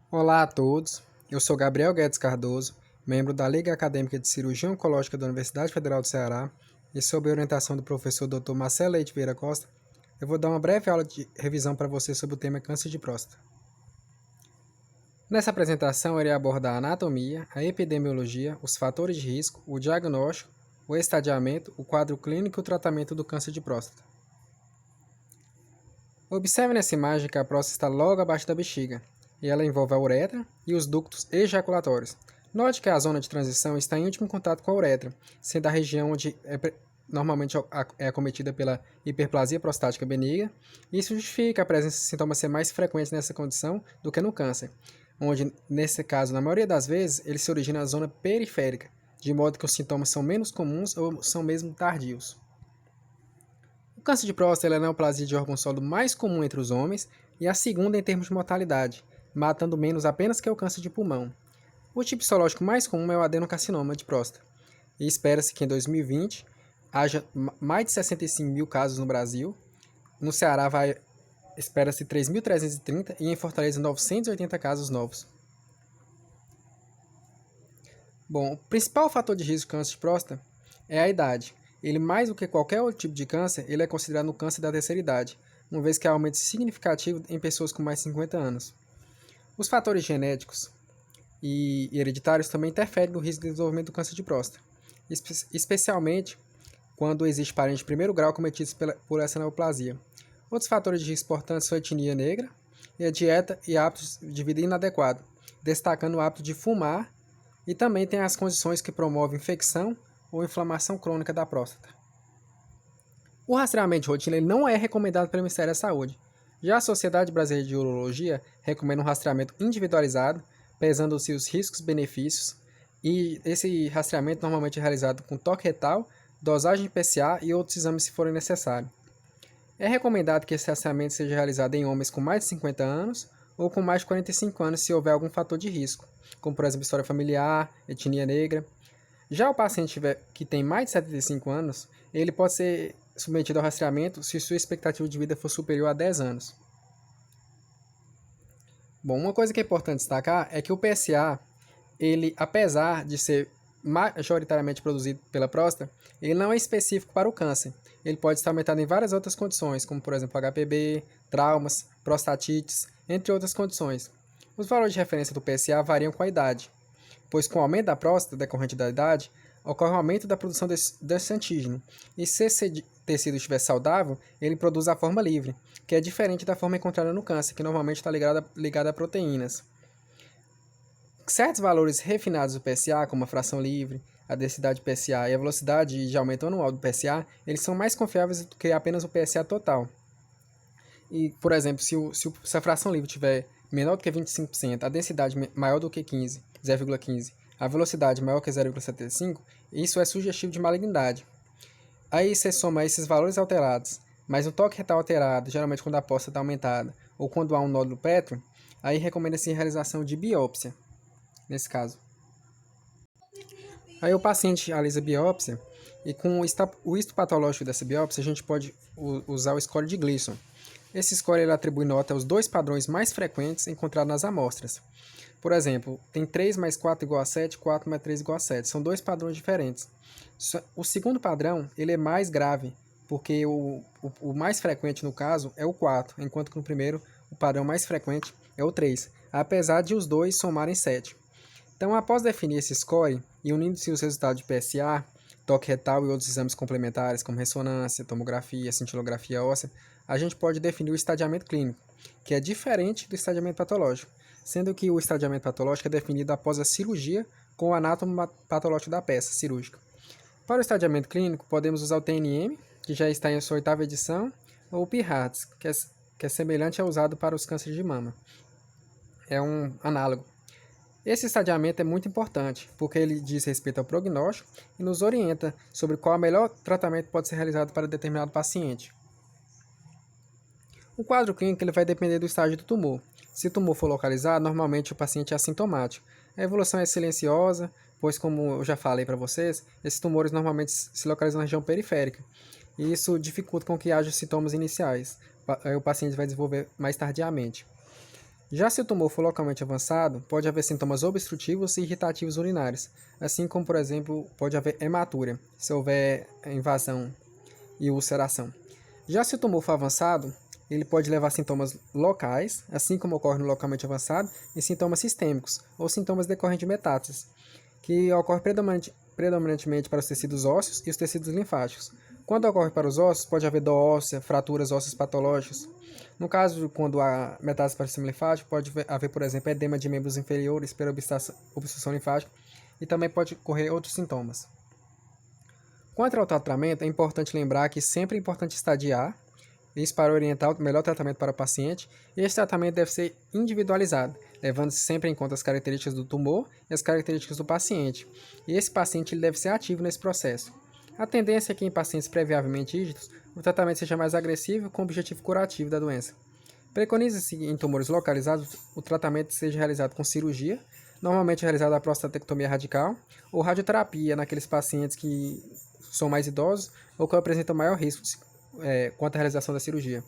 Olá a todos, eu sou Gabriel Guedes Cardoso, membro da Liga Acadêmica de Cirurgia Oncológica da Universidade Federal do Ceará, e sob a orientação do professor Dr. Marcelo Leite Vieira Costa, eu vou dar uma breve aula de revisão para você sobre o tema câncer de próstata. Nessa apresentação, eu irei abordar a anatomia, a epidemiologia, os fatores de risco, o diagnóstico, o estadiamento, o quadro clínico e o tratamento do câncer de próstata. Observe nessa imagem que a próstata está logo abaixo da bexiga, e ela envolve a uretra e os ductos ejaculatórios. Note que a zona de transição está em íntimo contato com a uretra, sendo a região onde normalmente é acometida pela hiperplasia prostática benigna. Isso justifica a presença de sintomas ser mais frequentes nessa condição do que no câncer, onde, nesse caso, na maioria das vezes, ele se origina na zona periférica, de modo que os sintomas são menos comuns ou são mesmo tardios. O câncer de próstata é a neoplasia de órgão sólido mais comum entre os homens e a segunda em termos de mortalidade, matando menos apenas que o câncer de pulmão. O tipo histológico mais comum é o adenocarcinoma de próstata, e espera-se que em 2020 haja mais de 65 mil casos no Brasil. No Ceará espera-se 3.330 e em Fortaleza 980 casos novos. Bom, o principal fator de risco do câncer de próstata é a idade. Ele, mais do que qualquer outro tipo de câncer, ele é considerado um câncer da terceira idade, uma vez que há aumento significativo em pessoas com mais de 50 anos. Os fatores genéticos e hereditários também interferem no risco de desenvolvimento do câncer de próstata, especialmente quando existe parente de primeiro grau cometidos por essa neoplasia. Outros fatores de risco importantes são a etnia negra e a dieta e hábitos de vida inadequado, destacando o hábito de fumar, e também tem as condições que promovem infecção ou inflamação crônica da próstata. O rastreamento de rotina não é recomendado pelo Ministério da Saúde. Já a Sociedade Brasileira de Urologia recomenda um rastreamento individualizado, pesando-se os riscos-benefícios, e esse rastreamento normalmente é realizado com toque retal, dosagem de PSA e outros exames se forem necessários. É recomendado que esse rastreamento seja realizado em homens com mais de 50 anos ou com mais de 45 anos se houver algum fator de risco, como por exemplo história familiar, etnia negra. Já o paciente que tem mais de 75 anos, ele pode ser submetido ao rastreamento se sua expectativa de vida for superior a 10 anos. Bom, uma coisa que é importante destacar é que o PSA, ele, apesar de ser majoritariamente produzido pela próstata, ele não é específico para o câncer. Ele pode estar aumentado em várias outras condições, como por exemplo HPV, traumas, prostatites, entre outras condições. Os valores de referência do PSA variam com a idade, pois com o aumento da próstata decorrente da idade, ocorre um aumento da produção desse antígeno, e se esse tecido estiver saudável, ele produz a forma livre, que é diferente da forma encontrada no câncer, que normalmente está ligada a proteínas. Certos valores refinados do PSA, como a fração livre, a densidade de PSA e a velocidade de aumento anual do PSA, eles são mais confiáveis do que apenas o PSA total. E, por exemplo, se a fração livre tiver menor do que 25%, a densidade maior do que 0,15, a velocidade maior que 0,75, isso é sugestivo de malignidade. Aí você soma esses valores alterados, mais um toque retal alterado, geralmente quando a próstata está aumentada, ou quando há um nódulo pétreo, aí recomenda-se a realização de biópsia, nesse caso. Aí o paciente realiza a biópsia, e com o histopatológico dessa biópsia, a gente pode usar o score de Gleason. Esse score ele atribui nota aos dois padrões mais frequentes encontrados nas amostras. Por exemplo, tem 3 mais 4 igual a 7, 4 mais 3 igual a 7. São dois padrões diferentes. O segundo padrão ele é mais grave, porque o mais frequente no caso é o 4, enquanto que no primeiro o padrão mais frequente é o 3, apesar de os dois somarem 7. Então, após definir esse score e unindo-se os resultados de PSA, toque retal e outros exames complementares, como ressonância, tomografia, cintilografia óssea, a gente pode definir o estadiamento clínico, que é diferente do estadiamento patológico, sendo que o estadiamento patológico é definido após a cirurgia com o anátomo patológico da peça cirúrgica. Para o estadiamento clínico, podemos usar o TNM, que já está em sua 8ª edição, ou o PIRADS, que é semelhante ao usado para os cânceres de mama. É um análogo. Esse estadiamento é muito importante, porque ele diz respeito ao prognóstico e nos orienta sobre qual o melhor tratamento pode ser realizado para determinado paciente. O quadro clínico ele vai depender do estágio do tumor. Se o tumor for localizado, normalmente o paciente é assintomático. A evolução é silenciosa, pois, como eu já falei para vocês, esses tumores normalmente se localizam na região periférica. E isso dificulta com que haja sintomas iniciais. O paciente vai desenvolver mais tardiamente. Já se o tumor for localmente avançado, pode haver sintomas obstrutivos e irritativos urinários, assim como, por exemplo, pode haver hematúria, se houver invasão e ulceração. Já se o tumor for avançado, ele pode levar a sintomas locais, assim como ocorre no localmente avançado, e sintomas sistêmicos, ou sintomas decorrentes de metástases, que ocorre predominantemente para os tecidos ósseos e os tecidos linfáticos. Quando ocorre para os ossos, pode haver dor óssea, fraturas ósseas patológicas. No caso, quando há metástase para o sistema linfático, pode haver, por exemplo, edema de membros inferiores pela obstrução linfática e também pode ocorrer outros sintomas. Quanto ao tratamento, é importante lembrar que sempre é importante estadiar, isso para orientar o melhor tratamento para o paciente, e esse tratamento deve ser individualizado, levando sempre em conta as características do tumor e as características do paciente. E esse paciente ele deve ser ativo nesse processo. A tendência é que em pacientes previamente ígidos, o tratamento seja mais agressivo com o objetivo curativo da doença. Preconiza-se em tumores localizados o tratamento seja realizado com cirurgia, normalmente realizada a prostatectomia radical, ou radioterapia naqueles pacientes que são mais idosos ou que apresentam maior risco quanto à realização da cirurgia,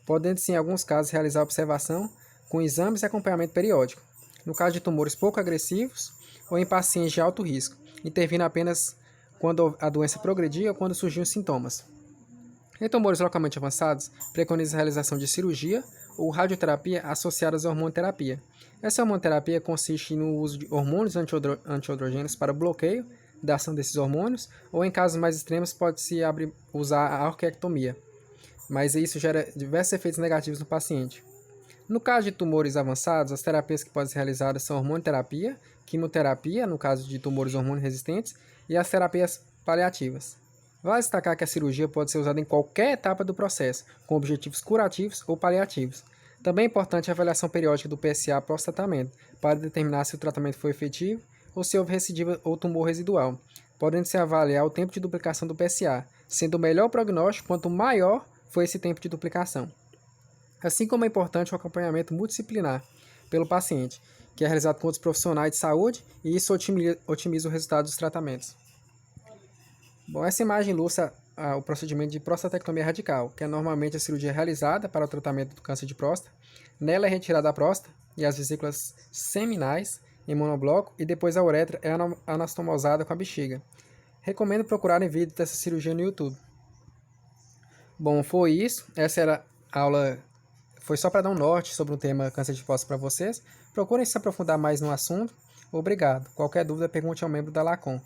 podendo-se em alguns casos realizar observação com exames e acompanhamento periódico, no caso de tumores pouco agressivos ou em pacientes de alto risco, intervindo apenas quando a doença progredir ou quando surgem os sintomas. Em tumores localmente avançados, preconiza a realização de cirurgia ou radioterapia associadas à hormonoterapia. Essa hormonoterapia consiste no uso de hormônios antiandrogênicos para bloqueio da ação desses hormônios, ou em casos mais extremos pode-se usar a orquiectomia, mas isso gera diversos efeitos negativos no paciente. No caso de tumores avançados, as terapias que podem ser realizadas são hormonoterapia, quimioterapia, no caso de tumores hormônio resistentes, e as terapias paliativas. Vale destacar que a cirurgia pode ser usada em qualquer etapa do processo, com objetivos curativos ou paliativos. Também é importante a avaliação periódica do PSA pós-tratamento, para determinar se o tratamento foi efetivo ou se houve recidiva ou tumor residual, podendo-se avaliar o tempo de duplicação do PSA, sendo o melhor prognóstico quanto maior foi esse tempo de duplicação. Assim como é importante o acompanhamento multidisciplinar pelo paciente, que é realizado com outros profissionais de saúde, e isso otimiza o resultado dos tratamentos. Bom, essa imagem ilustra o procedimento de prostatectomia radical, que é normalmente a cirurgia realizada para o tratamento do câncer de próstata. Nela é retirada a próstata e as vesículas seminais em monobloco e depois a uretra é anastomosada com a bexiga. Recomendo procurarem vídeos dessa cirurgia no YouTube. Bom, foi isso. Essa era a aula, foi só para dar um norte sobre o tema câncer de próstata para vocês. Procurem se aprofundar mais no assunto. Obrigado. Qualquer dúvida, pergunte ao membro da LACOM.